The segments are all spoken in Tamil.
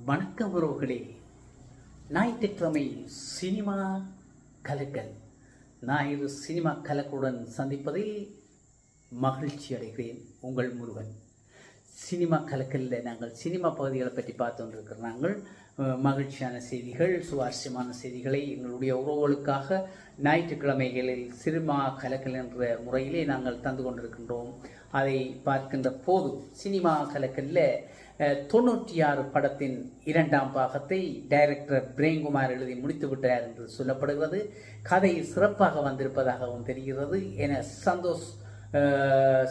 வணக்கம் உறவுகளே. ஞாயிற்றுக்கிழமை சினிமா கலக்கல். ஞாயிறு சினிமா கலக்குடன் சந்திப்பதில் மகிழ்ச்சி அடைகிறேன். உங்கள் முருகன். சினிமா கலக்கலில் நாங்கள் சினிமா பகுதிகளை பற்றி பார்த்து கொண்டிருக்கிற நாங்கள் மகிழ்ச்சியான செய்திகள், சுவாரஸ்யமான செய்திகளை எங்களுடைய உறவுகளுக்காக ஞாயிற்றுக்கிழமைகளில் சினிமா கலக்கல் என்ற முறையிலே நாங்கள் தந்து கொண்டிருக்கின்றோம். அதை பார்க்கின்ற போது சினிமா கலக்கலில் 96 படத்தின் 2ஆம் பாகத்தை டைரக்டர் பிரேம்குமார் எழுதி முடித்து விட்டார் என்று சொல்லப்படுகிறது. கதை சிறப்பாக வந்திருப்பதாகவும் தெரிகிறது என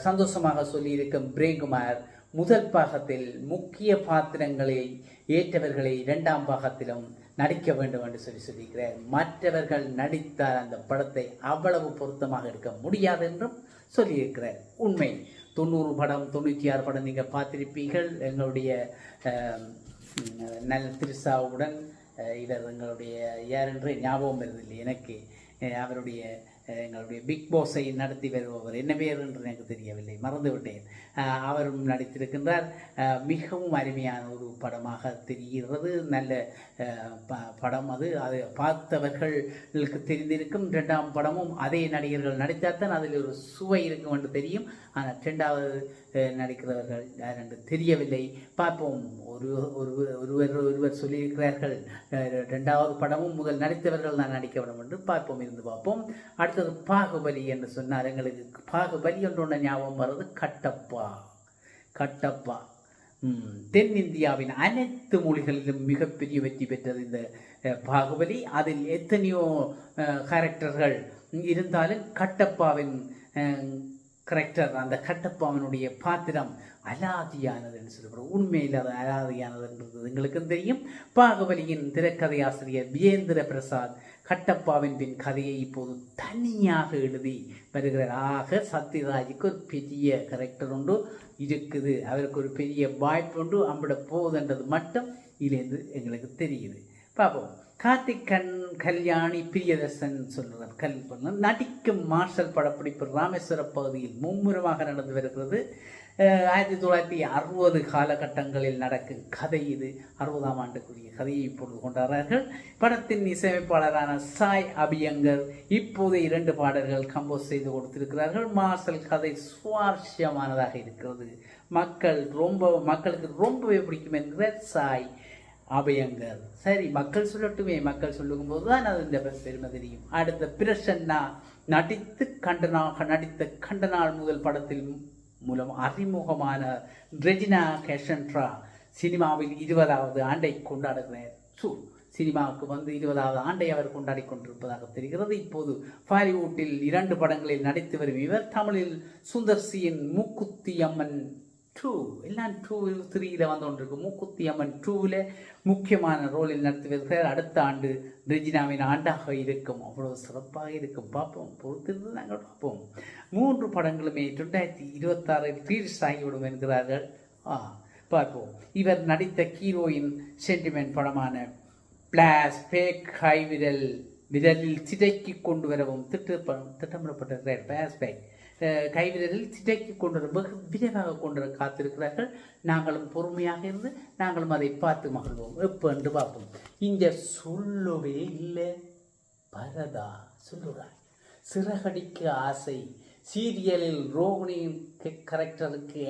சந்தோஷமாக சொல்லியிருக்கும் பிரேம்குமார் முதல் பாகத்தில் முக்கிய பாத்திரங்களை ஏற்றவர்களை 2ஆம் பாகத்திலும் நடிக்க வேண்டும் என்று சொல்லியிருக்கிறார். மற்றவர்கள் நடித்தால் அந்த படத்தை அவ்வளவு பொருத்தமாக எடுக்க முடியாது என்றும் சொல்லியிருக்கிறார். உண்மை. 90 படம் 96 படம் நீங்கள் பார்த்திருப்பீர்கள். எங்களுடைய நல் திருசாவுடன் இவர் எங்களுடைய யார் என்று ஞாபகம் வருதில்லை எனக்கு. அவருடைய எங்களுடைய பிக் பாஸை நடத்தி வருபவர் என்ன பேர் என்று எனக்கு தெரியவில்லை, மறந்துவிட்டேன். அவரும் நடித்திருக்கின்றார். மிகவும் அருமையான ஒரு படமாக தெரிகிறது. நல்ல படம் அது. பார்த்தவர்களுக்கு தெரிந்திருக்கும். 2ஆம் படமும் அதே நடிகர்கள் நடித்தால்தான் அதில் ஒரு சுவை இருக்கும் என்று தெரியும். ஆனால் 2வது நடிக்கிறவர்கள் யார் என்று தெரியவில்லை. பார்ப்போம். ஒருவர் சொல்லியிருக்கிறார்கள் 2வது படமும் முதல் நடித்தவர்கள் தான் நடிக்க வேண்டும் என்று. பார்ப்போம், இருந்து பார்ப்போம். அடுத்தது பாகுபலி என்று சொன்னார். எங்களுக்கு பாகுபலி ஒன்று ஞாபகம் வர்றது கட்டப்பா. தென்னிந்தியாவின் அனைத்து மொழிகளிலும் மிகப்பெரிய வெற்றி பெற்றது இந்த பாகுபலி. அதில் எத்தனையோ கேரக்டர்கள் இருந்தாலும் கட்டப்பாவின் கரெக்டர், அந்த கட்டப்பாவினுடைய பாத்திரம் அலாதியானது என்று சொல்லப்படுறது. உண்மையில் அது அலாதியானது என்றது எங்களுக்கும் தெரியும். பாகுபலியின் திரைக்கதை ஆசிரியர் விஜேந்திர பிரசாத் கட்டப்பாவின் பின் கதையை இப்போது தனியாக எழுதி வருகிறார். ஆக சத்யராஜுக்கு ஒரு பெரிய கரெக்டர் ஒன்று இருக்குது, அவருக்கு ஒரு பெரிய வாய்ப்பு ஒன்று அம்பிட போகுதுன்றது மட்டும் இதிலேருந்து எங்களுக்கு தெரியுது. பார்ப்போம். கார்த்திக் கல்யாணி பிரியதர்சன் சொல்கிறார். நடிக்கும் மார்ஷல் படப்பிடிப்பு ராமேஸ்வர பகுதியில் மும்முரமாக நடந்து வருகிறது. 1960 காலகட்டங்களில் நடக்கும் கதை இது. 60ஆம் ஆண்டுக்குரிய கதையை இப்பொழுது கொண்டாடுறார்கள். படத்தின் இசையமைப்பாளரான சாய் அபியங்கர் இப்போது 2 பாடல்கள் கம்போஸ் செய்து கொடுத்திருக்கிறார்கள். மார்ஷல் கதை சுவாரஸ்யமானதாக இருக்கிறது. மக்களுக்கு ரொம்பவே பிடிக்கும் என்கிறார் சாய் அபயங்கர். சரி, மக்கள் சொல்லட்டுமே. மக்கள் சொல்லும் போது தான் அது இந்த பெருமை தெரியும். அடுத்த பிரசன்னா நடித்த கண்டனால் முதல் படத்தில் மூலம் அறிமுகமான ரெஜினா கேஷன்ட்ரா சினிமாவில் 20வது ஆண்டை கொண்டாடுகிறார். சினிமாவுக்கு வந்து 20வது ஆண்டை அவர் கொண்டாடி கொண்டிருப்பதாக தெரிகிறது. இப்போது பாலிவுட்டில் 2 படங்களில் நடித்து வரும் இவர் தமிழில் சுந்தர் சியின் மூக்குத்தி அம்மன் 2 எல்லாம் 2 3 வந்து கொண்டிருக்கு. மூக்குத்தி அம்மன் 2ல் முக்கியமான ரோலில் நடத்தி வருகிறார். அடுத்த ஆண்டு ரெஜினாவின் ஆண்டாக இருக்கும். அவ்வளவு சிறப்பாக இருக்கும். பார்ப்போம், பொறுத்திருந்து நாங்கள் பார்ப்போம். 3 படங்களுமே 2026 ரிலீஸ் ஆகிவிடும் என்கிறார்கள். பார்ப்போம். இவர் நடித்த ஹீரோயின் சென்டிமெண்ட் படமான பிளாஸ் பேக் விரலில் சிதைக்கு கொண்டு வரவும் திட்டமிடப்பட்டிருக்கிறார். பிளாஸ் பேக் கைவிரலில் சிதைக்கு கொண்டு வர வெகு விரைவாக கொண்டு வர காத்திருக்கிறார்கள். நாங்களும் பொறுமையாக இருந்து நாங்களும் அதை பார்த்து மகிழ்வோம். எப்போ என்று பார்ப்போம். இங்கே சொல்லவே இல்லை. பரதா சொல்லுறார். சிறகடிக்க ஆசை சீரியலில் ரோகிணியின் கேரக்டருக்கு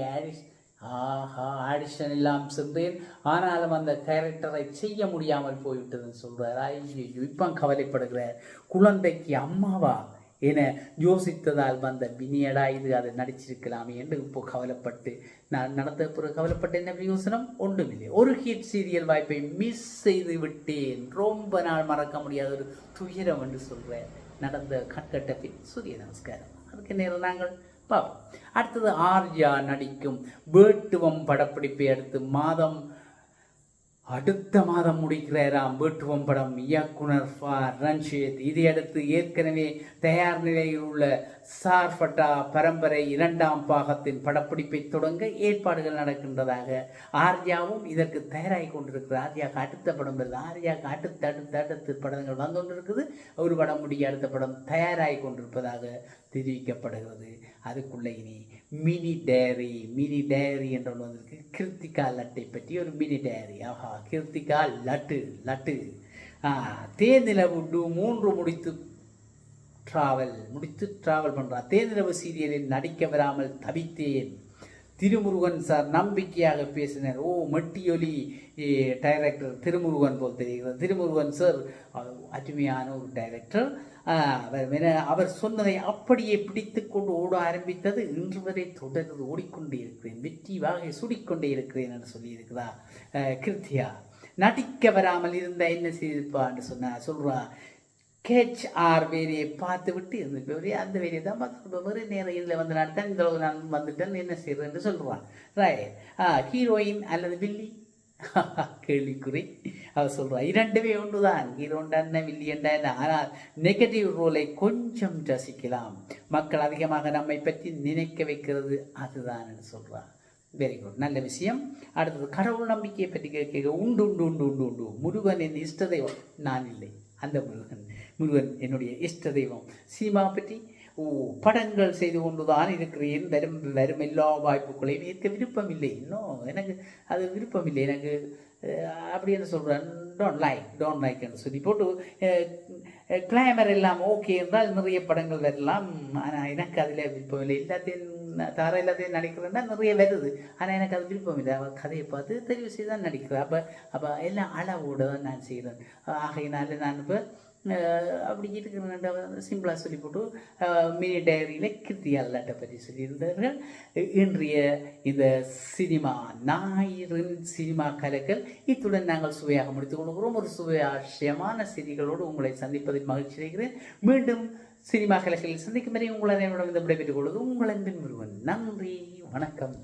ஆடிஷன் எல்லாம் சென்றேன், ஆனாலும் அந்த கேரக்டரை செய்ய முடியாமல் போய்விட்டதுன்னு சொல்கிறார். ஐயோ, இப்போ கவலைப்படுகிறார். குழந்தைக்கு அம்மாவா என யோசித்ததால் வந்த வினியடா இது அதை நடிச்சிருக்கலாமே என்று இப்போ கவலைப்பட்டு நான் நடந்த பிறகு கவலைப்பட்ட என்ன பிரயோசனம்? ஒன்றுமில்லை. ஒரு ஹிட் சீரியல் வாய்ப்பை மிஸ் செய்து விட்டேன். ரொம்ப நாள் மறக்க முடியாத ஒரு துயரம் என்று சொல்கிறேன். நடந்த கட்கட்ட பின் சூரிய நமஸ்காரம். அதுக்கு நேரம் நாங்கள் பார்ப்போம். அடுத்தது ஆர்யா நடிக்கும் வேட்டுவம் படப்பிடிப்பை அடுத்த மாதம் முடிக்கிறாராம். வேட்டுவம் படம். இயக்குனர் ரன்ஷித். இதையடுத்து ஏற்கனவே தயார் நிலையில் உள்ள சார்பட்டா பரம்பரை 2ஆம் பாகத்தின் படப்பிடிப்பை தொடங்க ஏற்பாடுகள் நடக்கின்றதாக ஆர்யாவும் இதற்கு தயாராகி கொண்டிருக்கிறார். ஆர்யாவுக்கு அடுத்த படம் வருது. ஆர்யாவுக்கு அடுத்த படங்கள் வந்து கொண்டிருக்குது. ஒரு படம் முடிய அடுத்த படம் தயாராகி கொண்டிருப்பதாக தெரிவிக்கப்படுகிறது. அதுக்குள்ளே இனி மினி டேரி என்ற ஒன்று வந்திருக்கு. கிருத்திகா லட்டை பற்றி ஒரு மினி டேரி. ஆஹா, கிருத்திகா லட்டு தேனிலவு 3 முடித்து ட்ராவல் பண்ணுறான். தேனிலவு சீரியலில் நடிக்க வராமல் தவித்தேன். திருமுருகன் சார் நம்பிக்கையாக பேசினார். மெட்டியொலி டைரக்டர் திருமுருகன் போல் தெரிகிறது. திருமுருகன் சார் அருமையான ஒரு டைரக்டர். அவர் சொன்னதை அப்படியே பிடித்து கொண்டு ஓட ஆரம்பித்தது. இன்று வரை தொடர்ந்து ஓடிக்கொண்டே இருக்கிறேன், வெற்றி வாகை சூடிக்கொண்டே இருக்கிறேன் என்று சொல்லியிருக்கிறார். கிருத்தியா நடிக்க வராமல் இருந்த என்ன செய்திருப்பான்னு சொல்றா. கேச்-ஆர் வேலையை பார்த்து விட்டு இருந்துட்டு அந்த வேலையை தான் பார்த்து வேறு நேரம் இதில் வந்து நடத்தேன், இந்த நான் வந்துட்டேன், என்ன செய்யறேன்னு சொல்கிறான். ஹீரோயின் அல்லது வில்லி கேள்விக்குறி. அவர் சொல்கிறார், 2மே ஒன்று தான், ஹீரோண்டான வில்லியண்டான. ஆனால் நெகட்டிவ் ரோலை கொஞ்சம் ரசிக்கலாம், மக்கள் அதிகமாக நம்மை பற்றி நினைக்க வைக்கிறது அதுதான் சொல்கிறார். வெரி குட், நல்ல விஷயம். அடுத்தது கடவுள் நம்பிக்கையை பற்றி கேட்க உண்டு. முருகன் என் இஷ்ட தெய்வம். நான் இல்லை, அந்த முருகன் என்னுடைய இஷ்ட தெய்வம். சினிமா பற்றி படங்கள் செய்து கொண்டுதான் இருக்கிறேன். வரும் எல்லா வாய்ப்புகளையும் ஏற்க விருப்பம் இல்லை. இன்னும் எனக்கு அது விருப்பம் இல்லை. எனக்கு அப்படி என்ன சொல்கிறேன், டோன்ட் லைக்னு சொல்லி போட்டு கிளைமர் எல்லாம் ஓகே என்றால் நிறைய படங்கள் வரலாம். ஆனால் எனக்கு அதில் விருப்பம் இல்லை. எல்லாத்தையும் நடிக்கிறேன்னா நிறைய வருது, ஆனால் எனக்கு அது விருப்பம் இல்லை. அவள் கதையை பார்த்து தெரிவு செய்து தான் நடிக்கிறேன். அப்போ எல்லாம் அளவோடு தான் நான் செய்கிறேன். ஆகையினால நான் இப்போ அப்படி இருக்கிறேன் சிம்பிளாக சொல்லி போட்டு மினி டைரியில் கிருத்திகா லட்டை பற்றி சொல்லியிருந்தார்கள். இன்றைய இந்த ஞாயிறின் சினிமா கலைகள் இத்துடன் நாங்கள் சுவையாக முடித்துக் கொள்கிறோம். ஒரு சுவையாட்சியமான செய்திகளோடு உங்களை சந்திப்பதில் மகிழ்ச்சி அடைகிறேன். மீண்டும் சினிமா கலைகளில் சந்திக்கும் வரை உங்களை விடைபெற்றுக் கொள்வது உங்கள் அன்பின் முருகன். நன்றி, வணக்கம்.